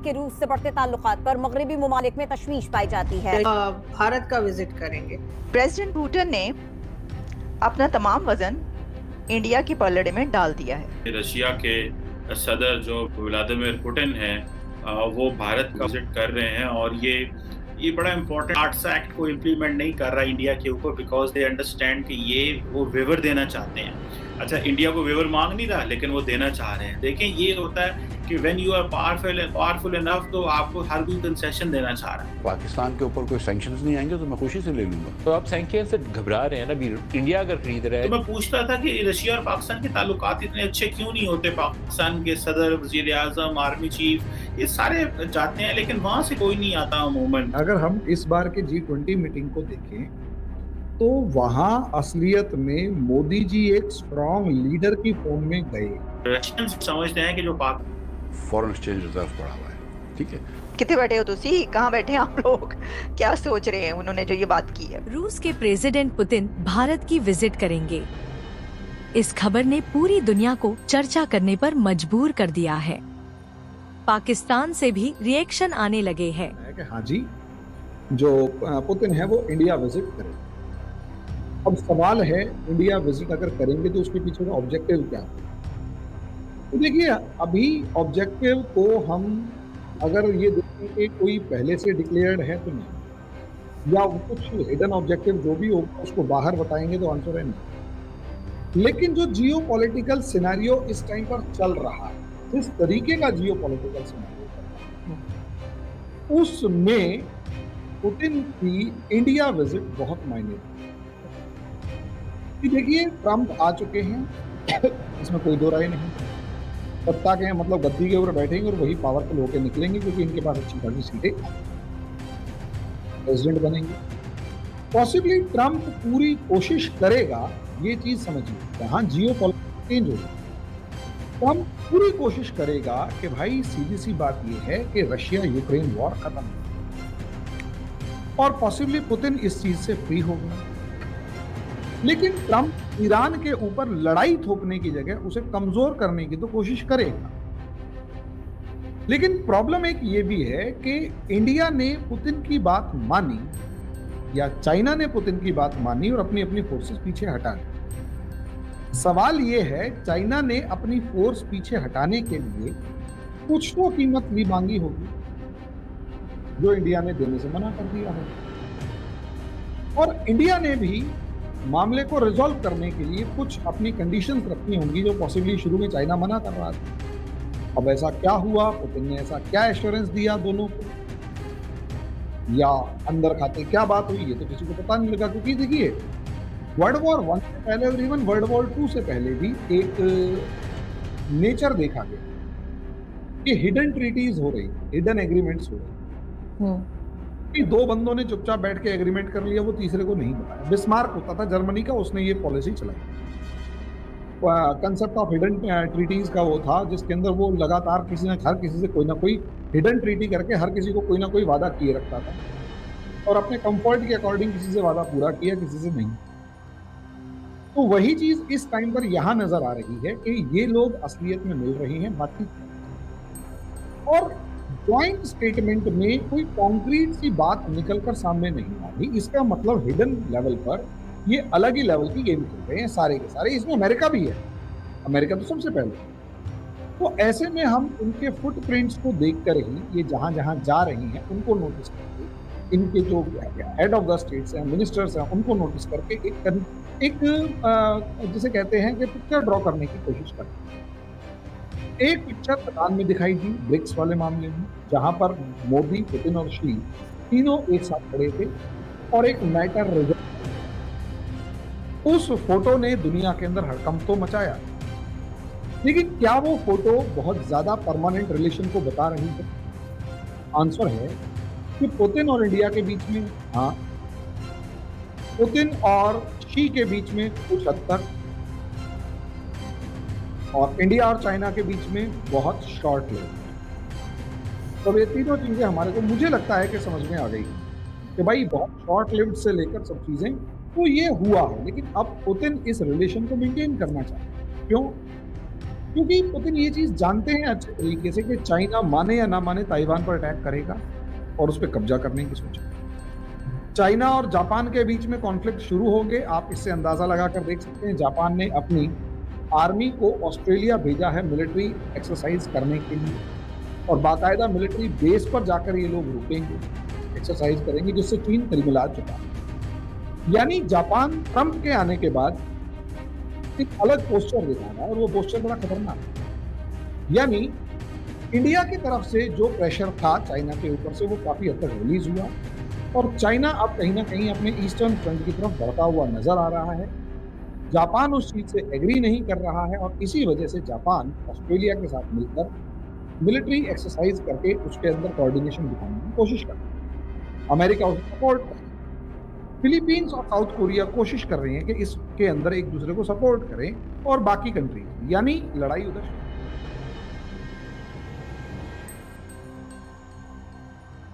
के रूस से बढ़ते ताल्लुकात पर मगरबी मुमालिक में तशवीश पाई जाती है। भारत का विजिट करेंगे। प्रेसिडेंट पुतिन ने अपना तमाम वजन इंडिया के पलड़े में डाल दिया है। रशिया के सदर जो व्लादिमीर पुतिन हैं वो भारत का विजिट कर रहे हैं और ये बड़ा इम्पोर्टेंट आर्ट्स एक्ट को इम्प्लीमेंट नहीं कर रहा इंडिया के ऊपर बिकॉज दे अंडरस्टैंड कि ये वो वेवर देना चाहते हैं। अच्छा, इंडिया को वेवर मांग नहीं रहा लेकिन वो देना चाह रहे हैं। देखें, ये होता है कि when you are powerful enough तो आपको हर कोई कंसेशन देना चाह रहा है। पाकिस्तान के ऊपर कोई सैंक्शंस नहीं आएंगे तो मैं खुशी से ले लूंगा। तो आप सैंक्शन से घबरा रहे हैं ना, अभी इंडिया अगर खरीद रहा है। तो मैं पूछता था कि रशिया और पाकिस्तान के ताल्लुकात इतने अच्छे क्यों नहीं होते। पाकिस्तान के सदर, वजीर आजम, आर्मी चीफ ये सारे जाते हैं लेकिन वहां से कोई नहीं आता अमूमन। अगर हम इस बार के G20 मीटिंग को देखें तो वहां असलियत में मोदी जी एक स्ट्रॉन्ग लीडर की फॉर्म में गए। रशियंस समझते हैं कि जो पाक फॉरेन एक्सचेंज रिजर्व बढ़ा हुआ है, ठीक है। कितने बैठे हो तुसी? कहाँ बैठे हैं आप लोग? क्या सोच रहे हैं उन्होंने जो ये बात की है? रूस के प्रेसिडेंट पुतिन भारत की विजिट करेंगे। इस खबर ने पूरी दुनिया को चर्चा करने पर मजबूर कर दिया है। पाकिस्तान से भी रिएक्शन आने लगे हैं। हाँ जी, जो पुतिन है वो इंडिया विजिट करें। अब सवाल है, इंडिया विजिट अगर करेंगे तो उसके पीछे का ऑब्जेक्टिव क्या है? तो देखिए, अभी ऑब्जेक्टिव को हम अगर ये देखें कि कोई पहले से डिक्लेयर्ड है तो नहीं, या कुछ हिडन ऑब्जेक्टिव जो भी होगा उसको बाहर बताएंगे तो आंसर है नहीं। लेकिन जो जियो पॉलिटिकल सिनेरियो इस टाइम पर चल रहा है, जिस तरीके का जियो पॉलिटिकल सिनेरियो चल रहा है, उसमें पुतिन की इंडिया विजिट बहुत मायने रखती है। देखिए, ट्रंप आ चुके हैं, इसमें कोई दो राय नहीं। सत्ता के मतलब गद्दी के ऊपर बैठेंगे और वही पावरफुल होकर निकलेंगे क्योंकि इनके पास अच्छी खासी सीटें, प्रेसिडेंट बनेंगे। पॉसिबली ट्रंप पूरी कोशिश करेगा, ये चीज समझिए, जहां जियो पॉलिटिक्स चेंज होगी, ट्रंप पूरी कोशिश करेगा कि भाई सीधी सी बात ये है कि रशिया यूक्रेन वॉर खत्म हो, और पॉसिबली पुतिन इस चीज से फ्री होगा। लेकिन ट्रंप ईरान के ऊपर लड़ाई थोपने की जगह उसे कमजोर करने की तो कोशिश करेगा। लेकिन प्रॉब्लम एक ये भी है कि इंडिया ने पुतिन की बात मानी या चाइना ने पुतिन की बात मानी और अपनी अपनी फोर्सेस पीछे हटा ली। सवाल ये है, चाइना ने अपनी फोर्स पीछे हटाने के लिए कुछ तो कीमत भी मांगी होगी जो इंडिया ने देने से मना कर दिया होगा, और इंडिया ने भी मामले को रिजॉल्व करने के लिए कुछ अपनी कंडीशंस रखनी होंगी जो पॉसिबली शुरू में चाइना मना कर रहा था। अब ऐसा क्या हुआ, पुतिन ने ऐसा क्या एश्योरेंस दिया दोनों को, या अंदर खाते क्या बात हुई, ये तो किसी को पता नहीं लगा। क्योंकि देखिए, वर्ल्ड वॉर 1 से पहले और इवन वर्ल्ड वॉर 2 से पहले भी एक नेचर देखा गया कि हिडन ट्रीटीज हो रही, हिडन एग्रीमेंट्स हो रही। कि दो बंदों ने चुपचाप बैठ के एग्रीमेंट कर लिया, वो तीसरे को नहीं बताया। बिस्मार्क होता था जर्मनी का, उसने ये पॉलिसी चलाई। कंसेप्ट ऑफ हिडन ट्रीटीज का वो था जिसके अंदर वो लगातार किसी न हर किसी से कोई ना कोई हिडन ट्रीटी करके हर किसी को कोई ना कोई वादा किए रखता था और अपने कंफर्ट के अकॉर्डिंग किसी से वादा पूरा किया, किसी से नहीं। तो वही चीज इस टाइम पर यहाँ नजर आ रही है कि ये लोग असलियत में मिल रहे हैं बातचीत, और ज्वाइंट स्टेटमेंट में कोई कॉन्क्रीट सी बात निकलकर सामने नहीं आ रही। इसका मतलब हिडन लेवल पर ये अलग ही लेवल की गेम खेल रहे हैं सारे के सारे। इसमें अमेरिका भी है, अमेरिका तो सबसे पहले। तो ऐसे में हम उनके फुटप्रिंट्स को देखकर ही ये जहां जहां जा रही हैं उनको नोटिस करके, इनके जो हेड ऑफ द स्टेट्स हैं, मिनिस्टर्स हैं, उनको नोटिस करके एक जिसे कहते हैं कि पिक्चर ड्रॉ करने की कोशिश करते हैं। एक पिक्चर प्रधान में दिखाई दी ब्रिक्स वाले मामले में, जहां पर मोदी, पुतिन और शी तीनों एक साथ खड़े थे और एक मैटर रिजल्ट। उस फोटो ने दुनिया के अंदर हड़कंप तो मचाया, लेकिन क्या वो फोटो बहुत ज्यादा परमानेंट रिलेशन को बता रही है? आंसर है कि पुतिन और इंडिया के बीच में हाँ, पुतिन और शी के बीच में कुछ हद तक, और इंडिया और चाइना के बीच में बहुत शॉर्ट लिव। तो ये तीनों चीजें हमारे को, मुझे लगता है कि समझ में आ गई कि भाई बहुत शॉर्ट लिव्ड से लेकर सब चीजें तो ये हुआ है। लेकिन अब पुतिन इस रिलेशन को मेंटेन करना चाहते हैं। क्यों? क्योंकि पुतिन ये चीज जानते हैं अच्छे तरीके से कि चाइना माने या ना माने ताइवान पर अटैक करेगा और उस पर कब्जा करने की सोच। चाइना और जापान के बीच में कॉन्फ्लिक्ट शुरू हो गए। आप इससे अंदाजा लगाकर देख सकते हैं, जापान ने अपनी आर्मी को ऑस्ट्रेलिया भेजा है मिलिट्री एक्सरसाइज करने के लिए, और बाकायदा मिलिट्री बेस पर जाकर ये लोग रुकेंगे, एक्सरसाइज करेंगे, जिससे चीन तिलमिला चुका है। यानी जापान ट्रंप के आने के बाद एक अलग पोस्चर दिखा रहा है, और वो पोस्चर बड़ा खतरनाक है। यानी इंडिया की तरफ से जो प्रेशर था चाइना के ऊपर से, वो काफी हद तक रिलीज हुआ, और चाइना अब कहीं ना कहीं अपने ईस्टर्न फ्रंट की तरफ बढ़ता हुआ नजर आ रहा है। जापान उस चीज से एग्री नहीं कर रहा है, और इसी वजह से जापान ऑस्ट्रेलिया के साथ मिलकर मिलिट्री एक्सरसाइज करके उसके अंदर कोऑर्डिनेशन दिखाने की कोशिश कर रहा है। अमेरिका उसे सपोर्ट कर रहा है। फिलीपींस और साउथ कोरिया कोशिश कर रही हैं कि इसके अंदर एक दूसरे को सपोर्ट करें, और बाकी कंट्रीज, यानी लड़ाई उधर